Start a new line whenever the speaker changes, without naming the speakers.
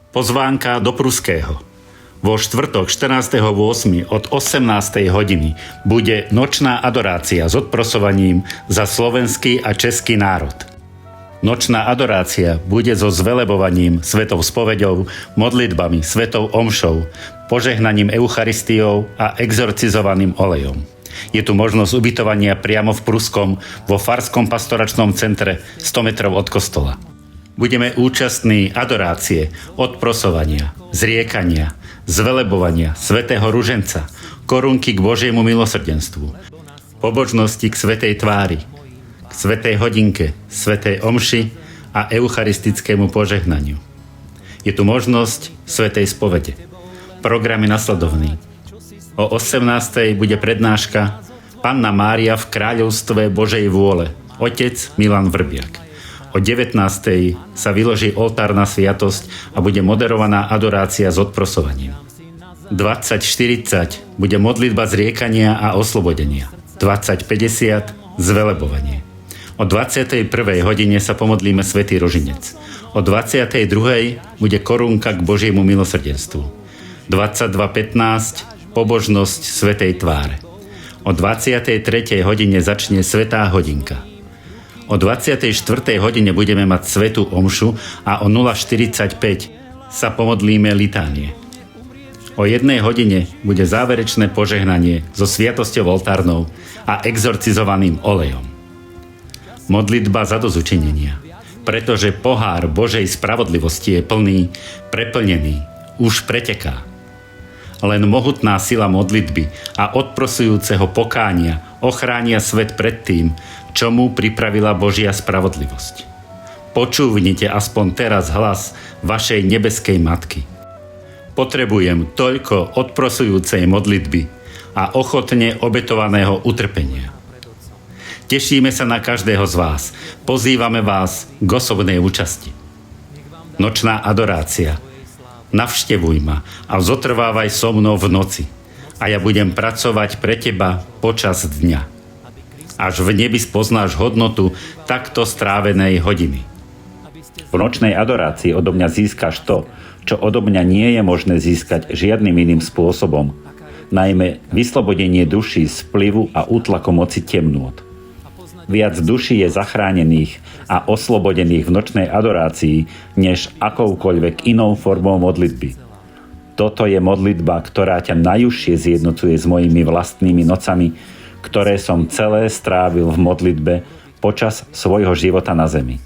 Pozvánka do Pruského. Vo štvrtok 14.8. od 18. hodiny bude nočná adorácia s odprosovaním za slovenský a český národ. Nočná adorácia bude so zvelebovaním, svetou spoveďou, modlitbami, svetou omšou, požehnaním Eucharistiou a exorcizovaným olejom. Je tu možnosť ubytovania priamo v Pruskom vo Farskom pastoračnom centre 100 metrov od kostola. Budeme účastní adorácie, odprosovania, zriekania, zvelebovania, svätého ruženca, korunky k Božiemu milosrdenstvu, pobožnosti k svätej tvári, k svätej hodinke, svätej omši a eucharistickému požehnaniu. Je tu možnosť svätej spovede. Program je nasledovný. O 18. bude prednáška Panna Mária v kráľovstve Božej vôle, otec Milan Vrbiak. O 19. sa vyloží oltárna sviatosť a bude moderovaná adorácia s odprosovaním. 20:40 bude modlitba zriekania a oslobodenia. 20:50 zvelebovanie. O 21. hodine sa pomodlíme svätý Ruženec. O 22. bude korunka k Božiemu milosrdenstvu. 22:15 pobožnosť svätej tváre. O 23. hodine začne svätá hodinka. O 24. hodine budeme mať svätú omšu a o 0:45 sa pomodlíme litánie. O 1 hodine bude záverečné požehnanie so sviatosťou oltárnou a exorcizovaným olejom. Modlitba zadozučinenia, pretože pohár Božej spravodlivosti je plný, preplnený, už preteká. Len mohutná sila modlitby a odprosujúceho pokánia ochránia svet pred tým, čo mu pripravila Božia spravodlivosť. Počúvnite aspoň teraz hlas vašej nebeskej matky. Potrebujem toľko odprosujúcej modlitby a ochotne obetovaného utrpenia. Tešíme sa na každého z vás. Pozývame vás k osobnej účasti. Nočná adorácia. Navštevuj ma a zotrvávaj so mnou v noci a ja budem pracovať pre teba počas dňa. Až v nebi spoznáš hodnotu takto strávenej hodiny. V nočnej adorácii odo mňa získaš to, čo odo mňa nie je možné získať žiadnym iným spôsobom, najmä vyslobodenie duší z vplyvu a útlaku moci temnôt. Viac duší je zachránených a oslobodených v nočnej adorácii, než akoukoľvek inou formou modlitby. Toto je modlitba, ktorá ťa najúžšie zjednocuje s mojimi vlastnými nocami, ktoré som celé strávil v modlitbe počas svojho života na zemi.